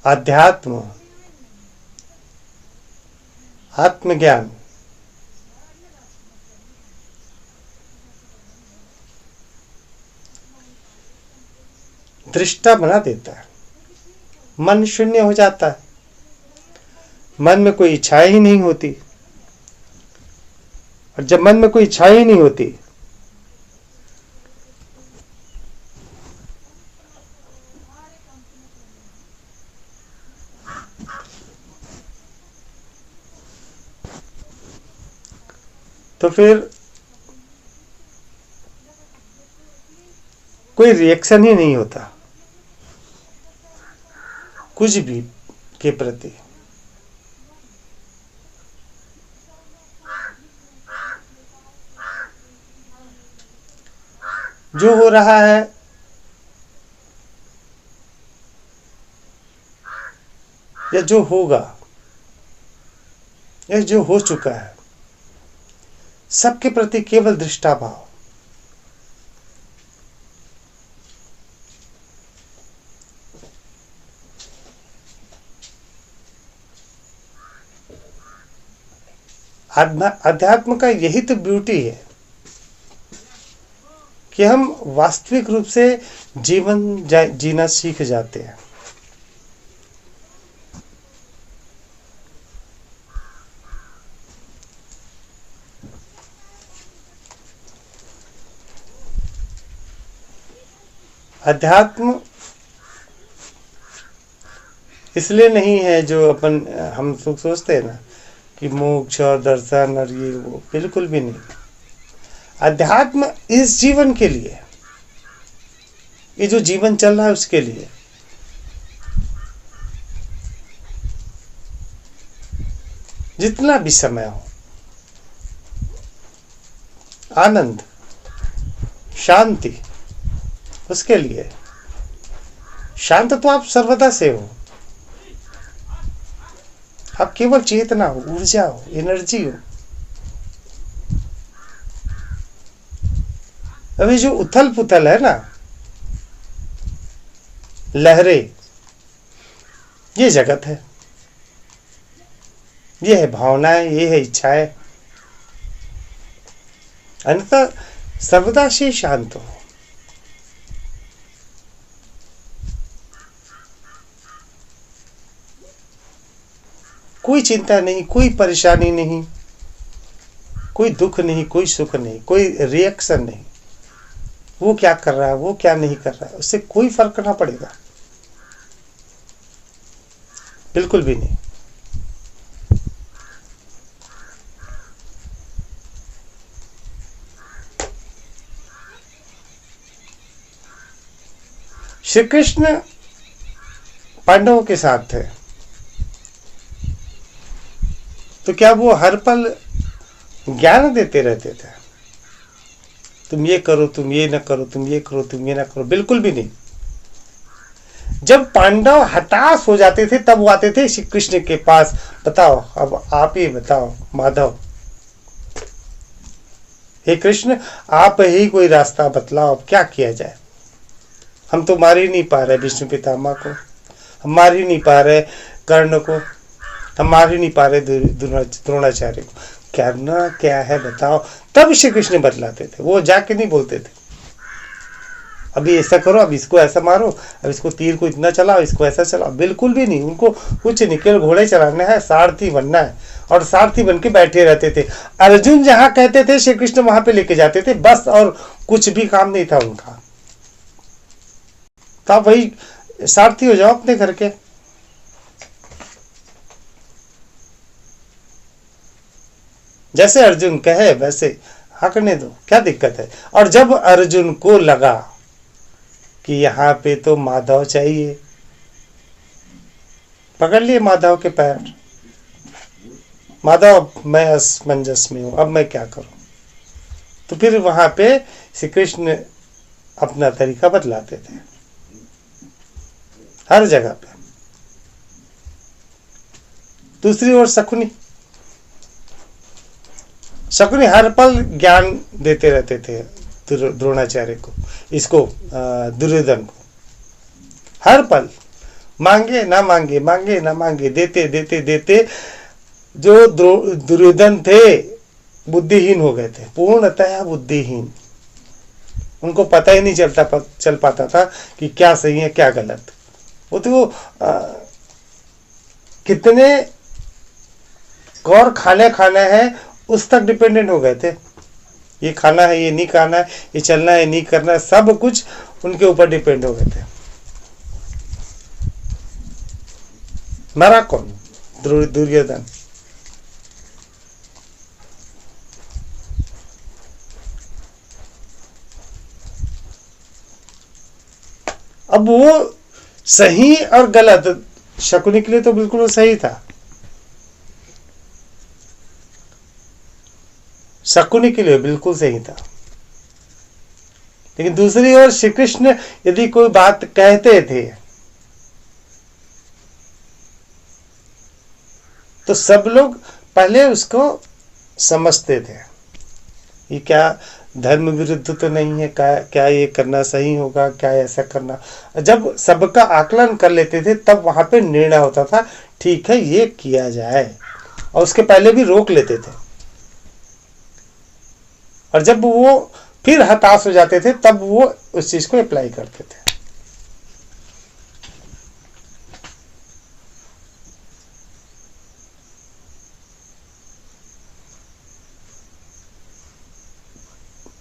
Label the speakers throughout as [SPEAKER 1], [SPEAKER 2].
[SPEAKER 1] आध्यात्म, आत्मज्ञान दृष्टा बना देता है। मन शून्य हो जाता है, मन में कोई इच्छाएं ही नहीं होती। और जब मन में कोई इच्छाएं ही नहीं होती तो फिर कोई रिएक्शन ही नहीं होता कुछ भी के प्रति। जो हो रहा है या जो होगा या जो हो चुका है, सबके प्रति केवल दृष्टा भाव। अध्यात्म का यही तो ब्यूटी है कि हम वास्तविक रूप से जीवन जीना सीख जाते हैं। अध्यात्म इसलिए नहीं है जो हम सोचते हैं ना कि मोक्ष और दर्शन और ये वो, बिल्कुल भी नहीं। अध्यात्म इस जीवन के लिए, ये जो जीवन चल रहा है उसके लिए। जितना भी समय हो, आनंद शांति उसके लिए। शांत तो आप सर्वदा से हो, आप केवल चेतना हो, ऊर्जा हो, एनर्जी हो। अभी जो उथल पुथल है ना, लहरें, ये जगत है, ये है भावनाएं, ये है इच्छाएं। अन्यथा सर्वदा से शांत हो। कोई चिंता नहीं, कोई परेशानी नहीं, कोई दुख नहीं, कोई सुख नहीं, कोई रिएक्शन नहीं। वो क्या कर रहा है, वो क्या नहीं कर रहा है, उससे कोई फर्क ना पड़ेगा, बिल्कुल भी नहीं। श्री कृष्ण पांडवों के साथ थे तो क्या वो हर पल ज्ञान देते रहते थे? तुम ये करो, तुम ये न करो, तुम ये करो, तुम ये न करो, बिल्कुल भी नहीं। जब पांडव हताश हो जाते थे तब वो आते थे श्री कृष्ण के पास, बताओ अब आप ही बताओ माधव, हे कृष्ण आप ही कोई रास्ता बतलाओ, अब क्या किया जाए। हम तो मार ही नहीं पा रहे विष्णु पितामह को, हम मार ही नहीं पा रहे कर्ण को, हम मार ही नहीं पा रहे द्रोणाचार्य को, करना क्या है बताओ। तब श्री कृष्ण बतलाते थे, वो जाके नहीं बोलते थे अभी ऐसा करो, अब इसको ऐसा मारो, अब इसको तीर को इतना चलाओ, इसको ऐसा चलाओ, बिल्कुल भी नहीं। उनको कुछ नहीं, केवल घोड़े चलाने हैं, सारथी बनना है, और सारथी बन के बैठे रहते थे। अर्जुन जहां कहते थे श्री कृष्ण वहां पे लेके जाते थे बस, और कुछ भी काम नहीं था उनका। तो आप वही सारथी हो जाओ अपने घर के। जैसे अर्जुन कहे वैसे हकने दो, क्या दिक्कत है। और जब अर्जुन को लगा कि यहाँ पे तो माधव चाहिए, पकड़ लिए माधव के पैर, माधव मैं असमंजस में हूं, अब मैं क्या करूं। तो फिर वहां पे श्री कृष्ण अपना तरीका बदलाते थे हर जगह पे। दूसरी ओर शकुनी हर पल ज्ञान देते रहते थे द्रोणाचार्य को, इसको दुर्योधन को, हर पल। मांगे ना मांगे, मांगे ना मांगे, देते देते देते जो दुर्योधन थे बुद्धिहीन हो गए थे, पूर्णतः बुद्धिहीन। उनको पता ही नहीं चल पाता था कि क्या सही है क्या गलत। वो तो कितने कौर खाने खाना है उस तक डिपेंडेंट हो गए थे। ये खाना है, ये नहीं खाना है, ये चलना है, नहीं करना है, सब कुछ उनके ऊपर डिपेंड हो गए थे। मरा कौन? दुर्योधन। अब वो सही और गलत, शकुनी के लिए तो बिल्कुल सही था, शकुनी के लिए बिल्कुल सही था। लेकिन दूसरी ओर श्री कृष्ण यदि कोई बात कहते थे तो सब लोग पहले उसको समझते थे, ये क्या धर्म विरुद्ध तो नहीं है, क्या ये करना सही होगा, क्या ऐसा करना। जब सबका आकलन कर लेते थे तब वहां पे निर्णय होता था, ठीक है ये किया जाए, और उसके पहले भी रोक लेते थे। और जब वो फिर हताश हो जाते थे तब वो उस चीज को अप्लाई करते थे।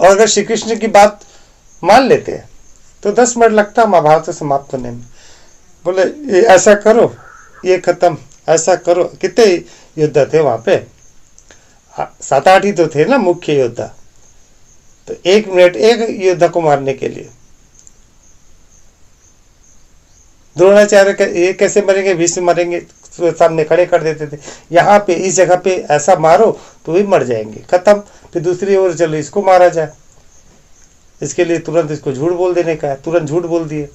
[SPEAKER 1] और अगर श्री कृष्ण की बात मान लेते तो 10 मिनट लगता महाभारत समाप्त होने में। बोले ये ऐसा करो, ये खत्म, ऐसा करो। कितने योद्धा थे वहां पे? 7-8 ही तो थे ना मुख्य योद्धा। तो 1 मिनट एक योद्धा को मारने के लिए। द्रोणाचार्य ये कैसे मरेंगे, भीष्म मरेंगे, तो सामने खड़े कर देते थे, यहाँ पे इस जगह पे ऐसा मारो तो भी मर जाएंगे, खत्म। फिर दूसरी ओर चलो इसको मारा जाए, इसके लिए तुरंत इसको झूठ बोल देने का है, तुरंत झूठ बोल दिए,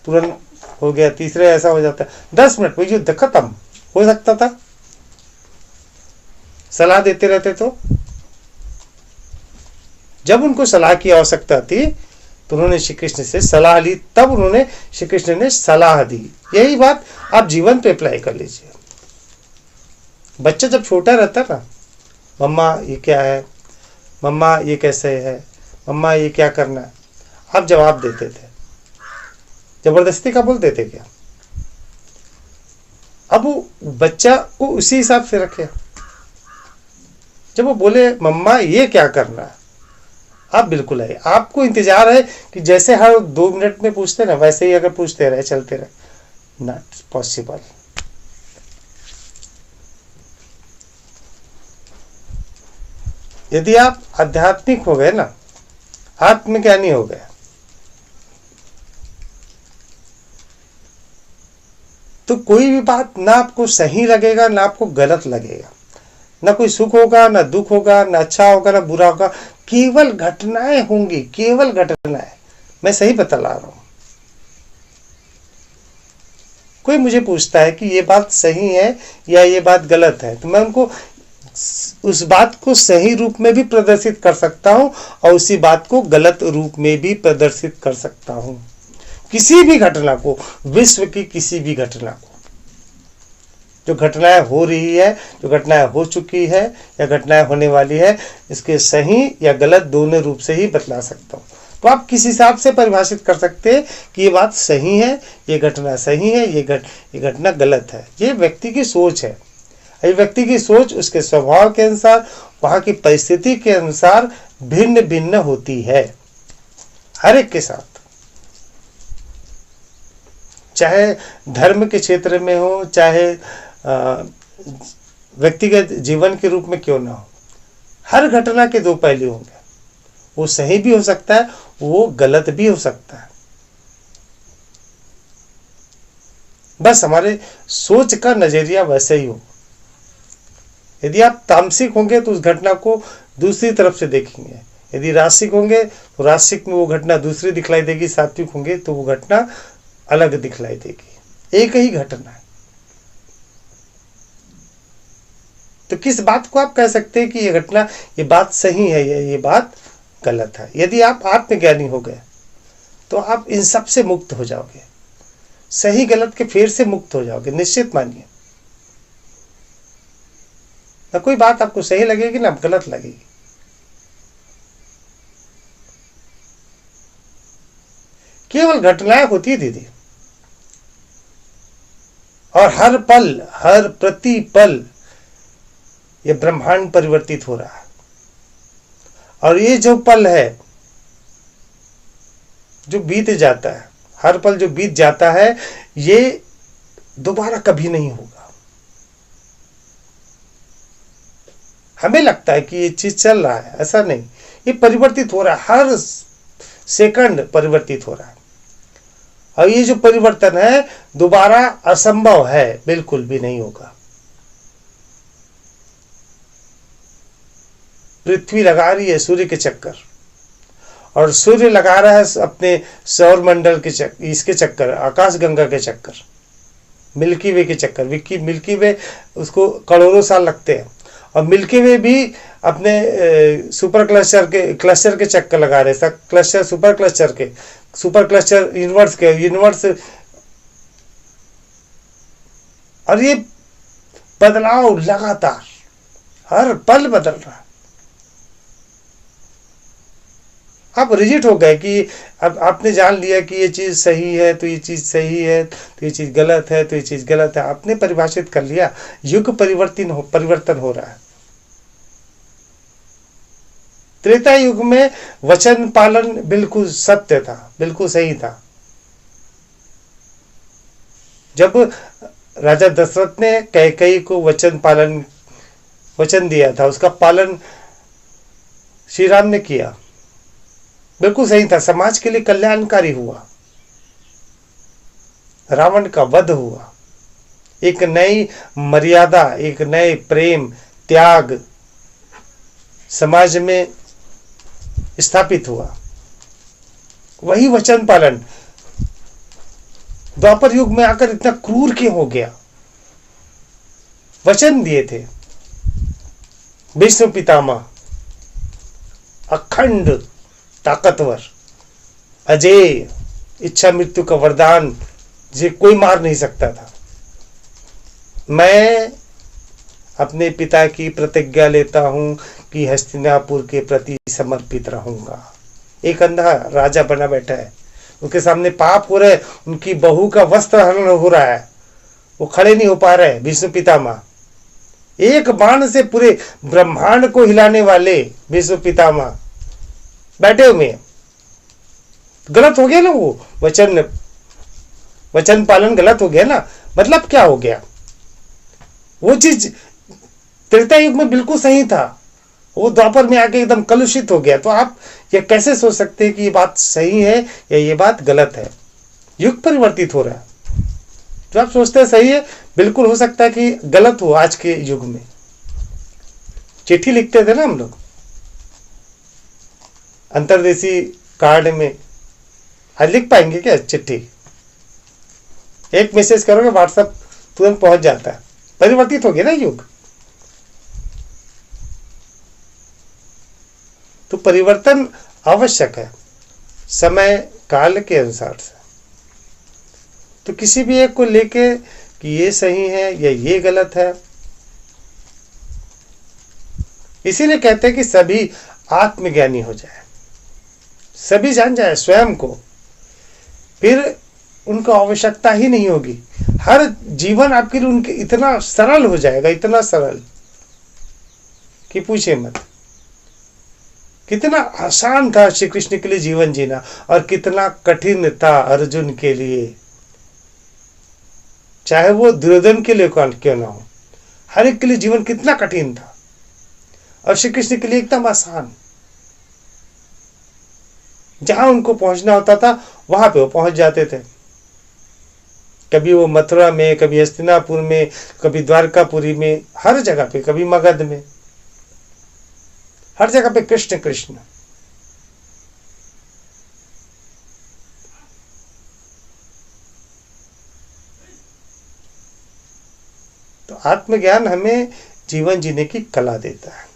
[SPEAKER 1] तुरंत हो गया। तीसरे ऐसा हो जाता है, 10 मिनट में युद्ध खत्म हो सकता था। सलाह देते रहते तो जब उनको सलाह की आवश्यकता थी तो उन्होंने श्री कृष्ण से सलाह ली, तब उन्होंने श्री कृष्ण ने सलाह दी। यही बात आप जीवन पे अप्लाई कर लीजिए। बच्चा जब छोटा रहता ना, मम्मा ये क्या है, मम्मा ये कैसे है, मम्मा ये क्या करना है, आप जवाब देते थे। जबरदस्ती का बोलते थे क्या? अब वो बच्चा को उसी हिसाब से रखे। जब वो बोले मम्मा ये क्या करना है, आप बिल्कुल है, आपको इंतजार है कि जैसे हर 2 मिनट में पूछते ना वैसे ही अगर पूछते रहे, चलते रहे, नॉट पॉसिबल। यदि आप आध्यात्मिक हो गए ना, आत्मज्ञानी हो गए, तो कोई भी बात ना आपको सही लगेगा ना आपको गलत लगेगा, ना कोई सुख होगा ना दुख होगा, ना अच्छा होगा ना बुरा होगा, केवल घटनाएं होंगी, केवल घटनाएं। मैं सही बता रहा हूं। कोई मुझे पूछता है कि ये बात सही है या ये बात गलत है, तो मैं उनको उस बात को सही रूप में भी प्रदर्शित कर सकता हूं और उसी बात को गलत रूप में भी प्रदर्शित कर सकता हूं। किसी भी घटना को, विश्व की किसी भी घटना को, जो घटनाएं हो रही है, जो घटनाएं हो चुकी है या घटनाएं होने वाली है, इसके सही या गलत दोनों रूप से ही बतला सकता हूं। तो आप किस हिसाब से परिभाषित कर सकते हैं कि ये बात सही है, ये घटना सही है, ये घटना गलत है। ये व्यक्ति की सोच है। ये व्यक्ति की सोच उसके स्वभाव के अनुसार, वहां की परिस्थिति के अनुसार भिन्न भिन्न होती है हर एक के साथ, चाहे धर्म के क्षेत्र में हो, चाहे व्यक्तिगत जीवन के रूप में क्यों ना हो। हर घटना के 2 पहलू होंगे, वो सही भी हो सकता है, वो गलत भी हो सकता है। बस हमारे सोच का नजरिया वैसे ही हो। यदि आप तामसिक होंगे तो उस घटना को दूसरी तरफ से देखेंगे, यदि राशिक होंगे तो राशिक में वो घटना दूसरी दिखलाई देगी, सात्विक होंगे तो वो घटना अलग दिखलाई देगी। एक ही घटना है। तो किस बात को आप कह सकते हैं कि ये घटना, ये बात सही है या ये बात गलत है? यदि आप आत्मज्ञानी हो गए तो आप इन सब से मुक्त हो जाओगे। सही गलत के फेर से मुक्त हो जाओगे, निश्चित मानिए। ना कोई बात आपको सही लगेगी ना गलत लगेगी। केवल घटनाएं होती है दीदी, और हर पल, हर प्रति पल ये ब्रह्मांड परिवर्तित हो रहा है। और ये जो पल है जो बीत जाता है, हर पल जो बीत जाता है, ये दोबारा कभी नहीं होगा। हमें लगता है कि ये चीज चल रहा है, ऐसा नहीं, ये परिवर्तित हो रहा है, हर सेकंड परिवर्तित हो रहा है। और ये जो परिवर्तन है दोबारा असंभव है, बिल्कुल भी नहीं होगा। पृथ्वी लगा रही है सूर्य के चक्कर, और सूर्य लगा रहा है अपने सौर मंडल के चक्कर, इसके चक्कर, आकाश गंगा के चक्कर, मिल्की वे के चक्कर। मिल्की वे उसको करोड़ों साल लगते हैं, और मिल्की वे भी अपने सुपर क्लस्टर के चक्कर लगा रहे हैं, क्लस्टर सुपर क्लस्टर यूनिवर्स। और ये बदलाव लगातार हर पल बदल रहा है। आप रिजिट हो गए कि अब आपने जान लिया कि ये चीज सही है तो ये चीज सही है, तो ये चीज गलत है तो ये चीज गलत है। आपने परिभाषित कर लिया। युग परिवर्तन हो रहा है। त्रेता युग में वचन पालन बिल्कुल सत्य था, बिल्कुल सही था। जब राजा दशरथ ने कैकेयी को वचन दिया था, उसका पालन श्री राम ने किया, बिल्कुल सही था। समाज के लिए कल्याणकारी हुआ, रावण का वध हुआ, एक नई मर्यादा, एक नए प्रेम त्याग समाज में स्थापित हुआ। वही वचन पालन द्वापर युग में आकर इतना क्रूर क्यों हो गया? वचन दिए थे भीष्म पितामह, अखंड ताकतवर, अजय, इच्छा मृत्यु का वरदान, जिसे कोई मार नहीं सकता था। मैं अपने पिता की प्रतिज्ञा लेता हूं कि हस्तिनापुर के प्रति समर्पित रहूंगा। एक अंधा राजा बना बैठा है, उसके सामने पाप हो रहे, उनकी बहू का वस्त्र हरण हो रहा है, वो खड़े नहीं हो पा रहे। भीष्म पितामह एक बाण से पूरे ब्रह्मांड को हिलाने वाले भीष्म पितामह बैठे हुए हैं। गलत हो गया ना, वो वचन पालन गलत हो गया ना। मतलब क्या हो गया? वो चीज त्रेता युग में बिल्कुल सही था, वो द्वापर में आके एकदम कलुषित हो गया। तो आप ये कैसे सोच सकते हैं कि ये बात सही है या ये बात गलत है? युग परिवर्तित हो रहा है। जो आप सोचते हैं सही है, बिल्कुल हो सकता है कि गलत हो। आज के युग में चिट्ठी लिखते थे ना हम लोग अंतर्देशीय कार्ड में, आज लिख पाएंगे क्या चिट्ठी? एक मैसेज करोगे व्हाट्सएप तुरंत पहुंच जाता है। परिवर्तित हो गया ना युग। तो परिवर्तन आवश्यक है समय काल के अनुसार से। तो किसी भी एक को लेके कि ये सही है या ये गलत है, इसीलिए कहते हैं कि सभी आत्मज्ञानी हो जाए, सभी जान जाए स्वयं को, फिर उनको आवश्यकता ही नहीं होगी। हर जीवन आपके लिए उनके इतना सरल हो जाएगा, इतना सरल कि पूछे मत। कितना आसान था श्री कृष्ण के लिए जीवन जीना, और कितना कठिन था अर्जुन के लिए, चाहे वो दुर्योधन के लिए क्यों ना हो। हर एक के लिए जीवन कितना कठिन था, और श्री कृष्ण के लिए एकदम आसान। जहां उनको पहुंचना होता था वहां पे वो पहुंच जाते थे। कभी वो मथुरा में, कभी हस्तिनापुर में, कभी द्वारकापुरी में, हर जगह पे, कभी मगध में, हर जगह पे कृष्ण कृष्ण। तो आत्मज्ञान हमें जीवन जीने की कला देता है।